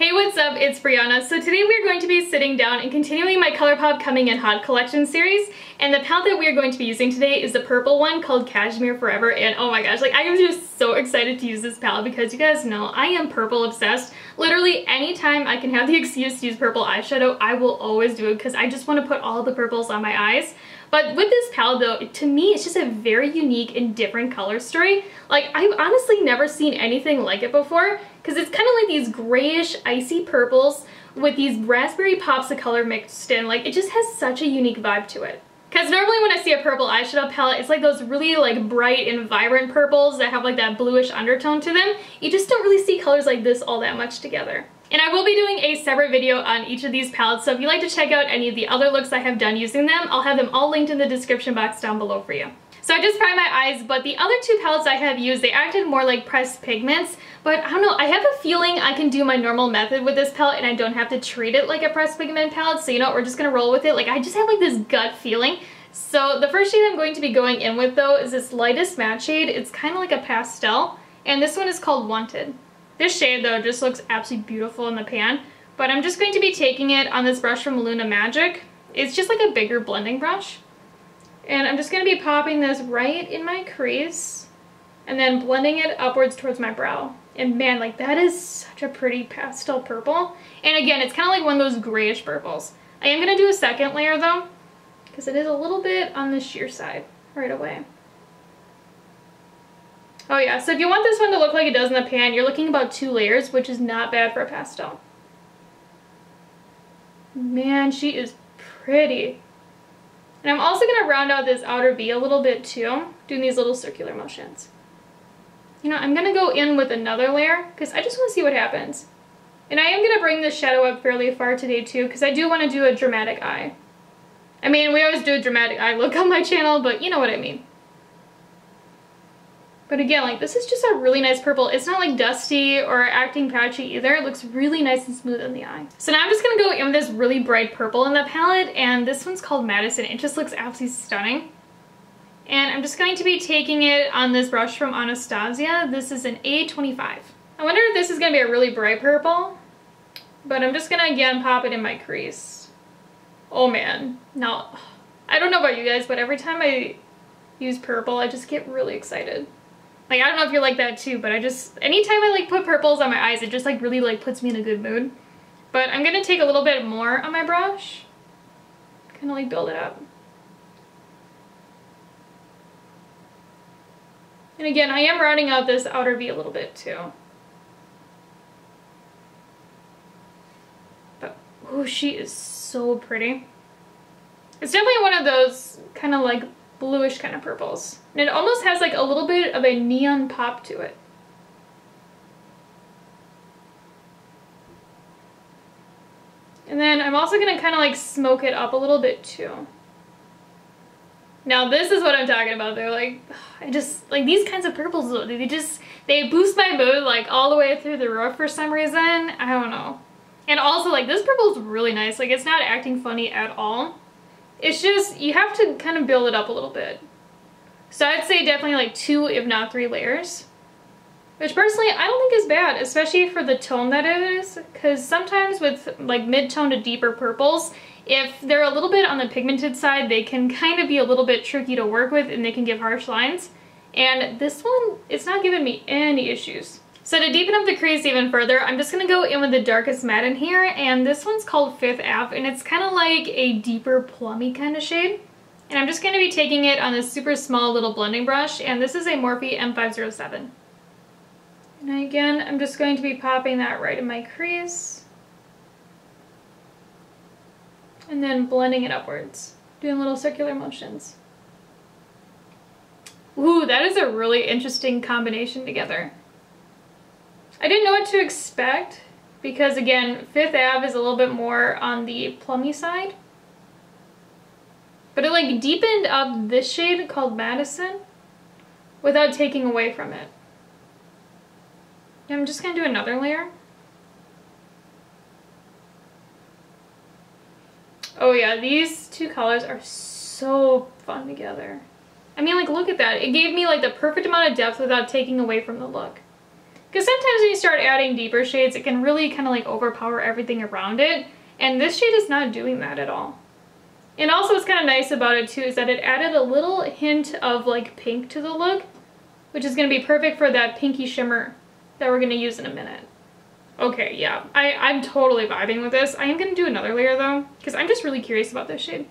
Hey, what's up? It's Breyonna. So today we're going to be sitting down and continuing my Colourpop Coming In Haute Collection series, and the palette that we're going to be using today is the purple one called Cashmere Forever, and oh my gosh, like I am just so excited to use this palette because you guys know I am purple obsessed. Literally anytime I can have the excuse to use purple eyeshadow, I will always do it because I just want to put all the purples on my eyes. But with this palette though, to me it's just a very unique and different color story. Like I've honestly never seen anything like it before because it's kind of like these grayish icy purples with these raspberry pops of color mixed in. Like it just has such a unique vibe to it. Because normally when I see a purple eyeshadow palette, it's like those really like bright and vibrant purples that have like that bluish undertone to them. You just don't really see colors like this all that much together. And I will be doing a separate video on each of these palettes, so if you'd like to check out any of the other looks I have done using them, I'll have them all linked in the description box down below for you. So I just primed my eyes, but the other two palettes I have used, they acted more like pressed pigments, but I don't know, I have a feeling I can do my normal method with this palette and I don't have to treat it like a pressed pigment palette, so you know what, we're just gonna roll with it. Like I just have like this gut feeling. So the first shade I'm going to be going in with though is this lightest matte shade. It's kind of like a pastel, and this one is called Wanted. This shade though just looks absolutely beautiful in the pan, but I'm just going to be taking it on this brush from Luna Magic. It's just like a bigger blending brush. And I'm just going to be popping this right in my crease and then blending it upwards towards my brow. And man, like that is such a pretty pastel purple. And again, it's kind of like one of those grayish purples. I am going to do a second layer though, because it is a little bit on the sheer side right away. Oh yeah, so if you want this one to look like it does in the pan, you're looking about 2 layers, which is not bad for a pastel. Man, she is pretty. And I'm also going to round out this outer V a little bit too, doing these little circular motions. You know, I'm going to go in with another layer, because I just want to see what happens. And I am going to bring this shadow up fairly far today too, because I do want to do a dramatic eye. I mean, we always do a dramatic eye look on my channel, but you know what I mean. But again, like this is just a really nice purple. It's not like dusty or acting patchy either. It looks really nice and smooth in the eye. So now I'm just gonna go in with this really bright purple in the palette, and this one's called Madison. It just looks absolutely stunning. And I'm just going to be taking it on this brush from Anastasia. This is an A25. I wonder if this is gonna be a really bright purple, but I'm just gonna again pop it in my crease. Oh man, now, I don't know about you guys, but every time I use purple, I just get really excited. Like, I don't know if you're like that too, but anytime I like put purples on my eyes, it just like really like puts me in a good mood. But I'm gonna take a little bit more on my brush, kind of like build it up. And again, I am rounding out this outer V a little bit too. But, oh, she is so pretty. It's definitely one of those kind of like bluish kind of purples. And it almost has like a little bit of a neon pop to it. And then I'm also going to kind of like smoke it up a little bit too. Now this is what I'm talking about. They're like, I just, like these kinds of purples, they boost my mood like all the way through the roof for some reason. I don't know. And also like this purple is really nice. Like it's not acting funny at all. It's just, you have to kind of build it up a little bit. So I'd say definitely like 2, if not 3 layers. Which personally, I don't think is bad, especially for the tone that it is. Because sometimes with like mid-tone to deeper purples, if they're a little bit on the pigmented side, they can kind of be a little bit tricky to work with and they can give harsh lines. And this one, it's not giving me any issues. So to deepen up the crease even further, I'm just going to go in with the darkest matte in here, and this one's called 5th Ave, and it's kind of like a deeper plummy kind of shade. And I'm just going to be taking it on this super small little blending brush, and this is a Morphe M507. And again, I'm just going to be popping that right in my crease, and then blending it upwards, doing little circular motions. Ooh, that is a really interesting combination together. I didn't know what to expect because again, 5th Ave is a little bit more on the plummy side. But it like deepened up this shade called Madison without taking away from it. And I'm just going to do another layer. Oh yeah, these two colors are so fun together. I mean, like look at that. It gave me like the perfect amount of depth without taking away from the look. Because sometimes when you start adding deeper shades, it can really kind of like overpower everything around it. And this shade is not doing that at all. And also what's kind of nice about it too is that it added a little hint of like pink to the look, which is going to be perfect for that pinky shimmer that we're going to use in a minute. Okay, yeah, I'm totally vibing with this. I am going to do another layer though, because I'm just really curious about this shade.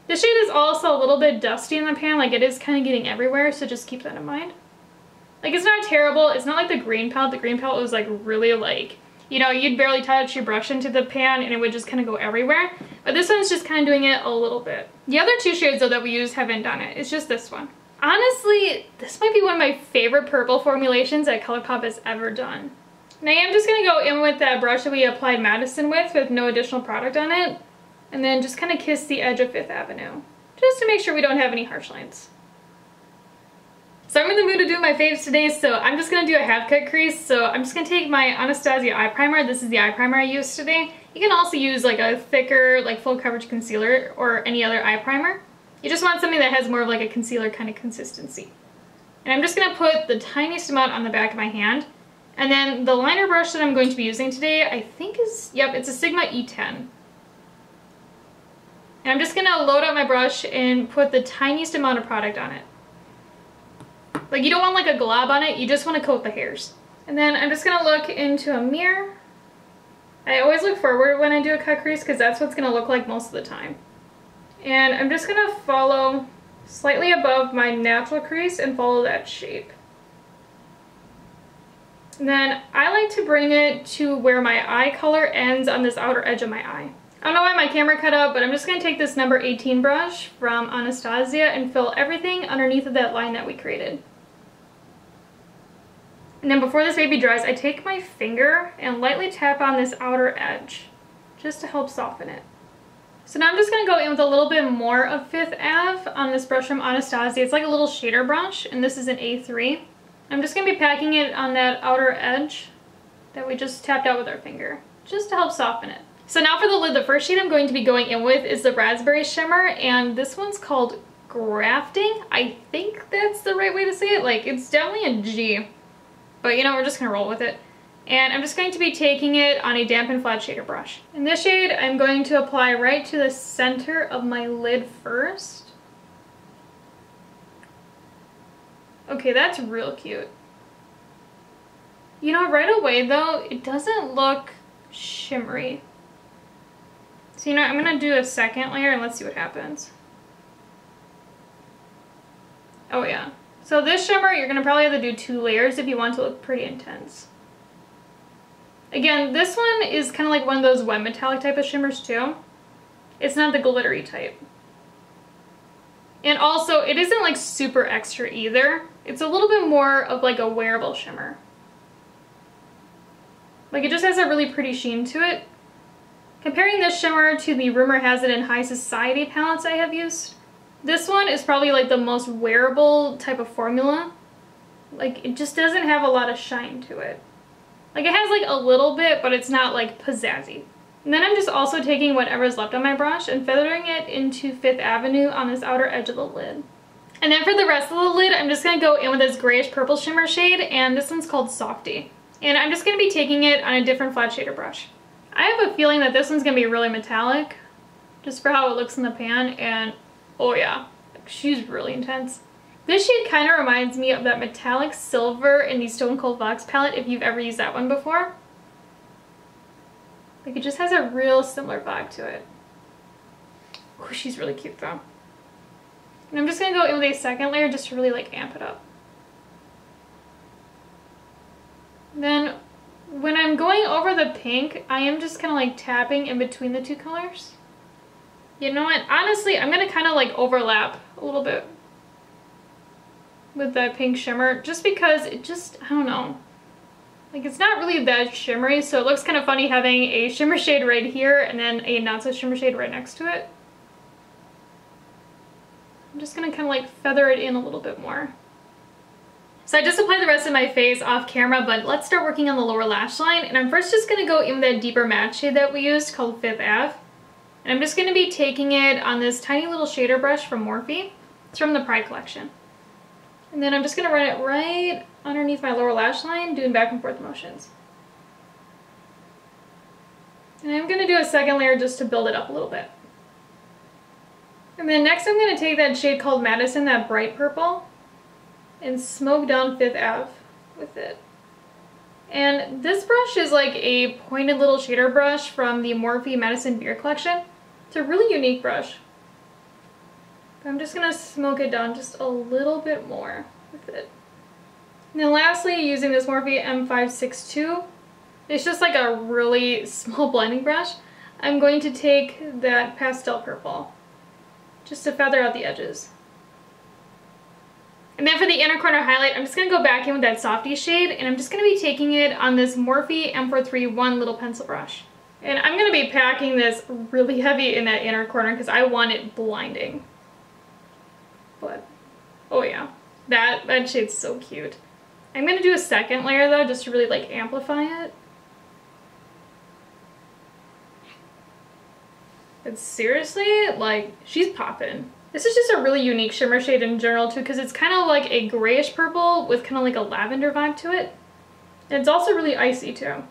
This shade is also a little bit dusty in the pan, like it is kind of getting everywhere, so just keep that in mind. Like, it's not terrible. It's not like the green palette. The green palette was like really like, you know, you'd barely touch your brush into the pan and it would just kind of go everywhere. But this one's just kind of doing it a little bit. The other two shades though that we used haven't done it. It's just this one. Honestly, this might be one of my favorite purple formulations that Colourpop has ever done. And I am just going to go in with that brush that we applied Madison with no additional product on it. And then just kind of kiss the edge of 5th Avenue. Just to make sure we don't have any harsh lines. So I'm in the mood to do my faves today, so I'm just going to do a half cut crease. So I'm just going to take my Anastasia eye primer. This is the eye primer I used today. You can also use like a thicker, like full coverage concealer or any other eye primer. You just want something that has more of like a concealer kind of consistency. And I'm just going to put the tiniest amount on the back of my hand. And then the liner brush that I'm going to be using today, I think is, yep, it's a Sigma E10. And I'm just going to load up my brush and put the tiniest amount of product on it. Like, you don't want like a glob on it, you just want to coat the hairs. And then I'm just going to look into a mirror. I always look forward when I do a cut crease because that's what's going to look like most of the time. And I'm just going to follow slightly above my natural crease and follow that shape. And then I like to bring it to where my eye color ends on this outer edge of my eye. I don't know why my camera cut out, but I'm just going to take this number 18 brush from Anastasia and fill everything underneath of that line that we created. And then before this baby dries, I take my finger and lightly tap on this outer edge just to help soften it. So now I'm just going to go in with a little bit more of 5th Ave on this brush from Anastasia. It's like a little shader brush, and this is an A3. I'm just going to be packing it on that outer edge that we just tapped out with our finger, just to help soften it. So now for the lid, the first shade I'm going to be going in with is the Raspberry Shimmer, and this one's called Grafting. I think that's the right way to say it. Like, it's definitely a G. But you know, we're just going to roll with it. And I'm just going to be taking it on a damp and flat shader brush. In this shade, I'm going to apply right to the center of my lid first. Okay, that's real cute. You know, right away though, it doesn't look shimmery. So you know, I'm going to do a second layer and let's see what happens. Oh yeah. So this shimmer, you're going to probably have to do 2 layers if you want to look pretty intense. Again, this one is kind of like one of those wet metallic type of shimmers too. It's not the glittery type. And also, it isn't like super extra either. It's a little bit more of like a wearable shimmer. Like, it just has a really pretty sheen to it. Comparing this shimmer to the Rumor Has It and High Society palettes I have used, this one is probably like the most wearable type of formula. Like, it just doesn't have a lot of shine to it. Like, it has like a little bit, but it's not like pizzazzy. And then I'm just also taking whatever's left on my brush and feathering it into 5th Avenue on this outer edge of the lid. And then for the rest of the lid, I'm just going to go in with this grayish purple shimmer shade, and this one's called Softie. And I'm just going to be taking it on a different flat shader brush. I have a feeling that this one's going to be really metallic, just for how it looks in the pan, and oh yeah, she's really intense. This shade kind of reminds me of that metallic silver in the Stone Cold Vox palette, if you've ever used that one before. Like, it just has a real similar vibe to it. Ooh, she's really cute though. And I'm just going to go in with a second layer just to really like amp it up. Then when I'm going over the pink, I am just kind of like tapping in between the 2 colors. You know what? Honestly, I'm going to kind of like overlap a little bit with that pink shimmer, just because it just, I don't know. Like, it's not really that shimmery, so it looks kind of funny having a shimmer shade right here and then a not so shimmer shade right next to it. I'm just going to kind of like feather it in a little bit more. So I just applied the rest of my face off camera, but let's start working on the lower lash line. And I'm first just going to go in with that deeper matte shade that we used called 5th Ave. And I'm just going to be taking it on this tiny little shader brush from Morphe. It's from the Pride collection. And then I'm just going to run it right underneath my lower lash line, doing back and forth motions. And I'm going to do a second layer just to build it up a little bit. And then next I'm going to take that shade called Madison, that bright purple, and smoke down 5th Ave with it. And this brush is like a pointed little shader brush from the Morphe Madison Beer collection. It's a really unique brush. But I'm just going to smoke it down just a little bit more with it. And then lastly, using this Morphe M562, it's just like a really small blending brush. I'm going to take that pastel purple just to feather out the edges. And then for the inner corner highlight, I'm just going to go back in with that Softie shade, and I'm just going to be taking it on this Morphe M431 little pencil brush. And I'm going to be packing this really heavy in that inner corner because I want it blinding. But, oh yeah, that shade's so cute. I'm going to do a second layer though, just to really like amplify it. But seriously, like, she's poppin'. This is just a really unique shimmer shade in general too, because it's kind of like a grayish purple with kind of like a lavender vibe to it. And it's also really icy too.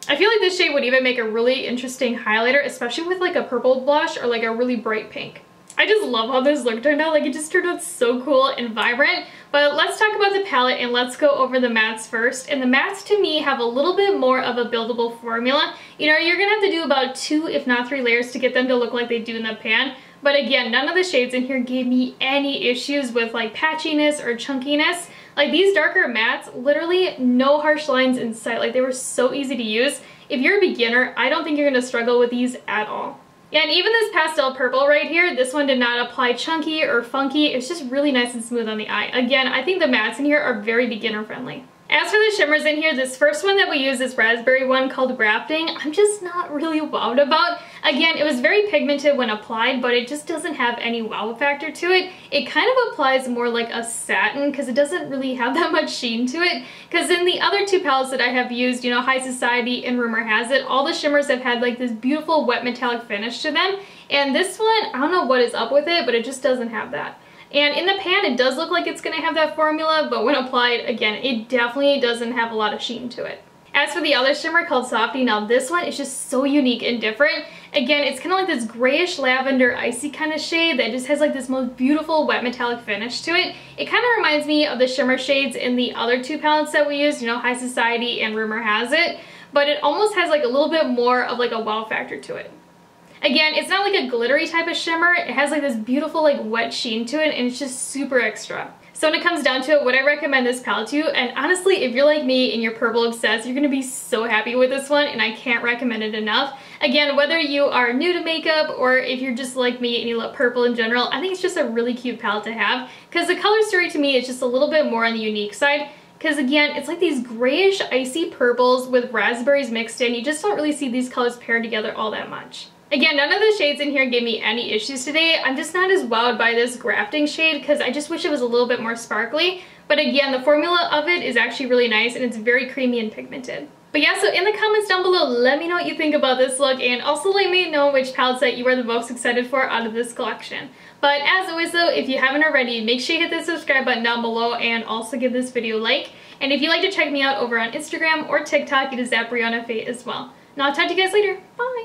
I feel like this shade would even make a really interesting highlighter, especially with like a purple blush or like a really bright pink. I just love how this look turned out. Like, it just turned out so cool and vibrant. But let's talk about the palette and let's go over the mattes first. And the mattes to me have a little bit more of a buildable formula. You know, you're gonna have to do about 2 if not 3 layers to get them to look like they do in the pan. But again, none of the shades in here gave me any issues with like patchiness or chunkiness. Like, these darker mattes, literally no harsh lines in sight. Like, they were so easy to use. If you're a beginner, I don't think you're gonna struggle with these at all. And even this pastel purple right here, this one did not apply chunky or funky. It's just really nice and smooth on the eye. Again, I think the mattes in here are very beginner friendly. As for the shimmers in here, this first one that we use, this raspberry one called Grafting, I'm just not really wowed about. Again, it was very pigmented when applied, but it just doesn't have any wow factor to it. It kind of applies more like a satin because it doesn't really have that much sheen to it. Because in the other 2 palettes that I have used, you know, High Society and Rumor Has It, all the shimmers have had like this beautiful wet metallic finish to them. And this one, I don't know what is up with it, but it just doesn't have that. And in the pan, it does look like it's going to have that formula, but when applied, again, it definitely doesn't have a lot of sheen to it. As for the other shimmer called Softie, now this one is just so unique and different. Again, it's kind of like this grayish lavender icy kind of shade that just has like this most beautiful wet metallic finish to it. It kind of reminds me of the shimmer shades in the other 2 palettes that we used, you know, High Society and Rumor Has It, but it almost has like a little bit more of like a wow factor to it. Again, it's not like a glittery type of shimmer. It has like this beautiful like wet sheen to it, and it's just super extra. So when it comes down to it, would I recommend this palette to you? And honestly, if you're like me and you're purple obsessed, you're gonna be so happy with this one, and I can't recommend it enough. Again, whether you are new to makeup or if you're just like me and you love purple in general, I think it's just a really cute palette to have, because the color story to me is just a little bit more on the unique side. Because again, it's like these grayish icy purples with raspberries mixed in. You just don't really see these colors paired together all that much. Again, none of the shades in here gave me any issues today. I'm just not as wowed by this Grafting shade because I just wish it was a little bit more sparkly. But again, the formula of it is actually really nice, and it's very creamy and pigmented. But yeah, so in the comments down below, let me know what you think about this look, and also let me know which palettes that you are the most excited for out of this collection. But as always though, if you haven't already, make sure you hit the subscribe button down below and also give this video a like. And if you'd like to check me out over on Instagram or TikTok, it is at Breyonna as well. And I'll talk to you guys later. Bye!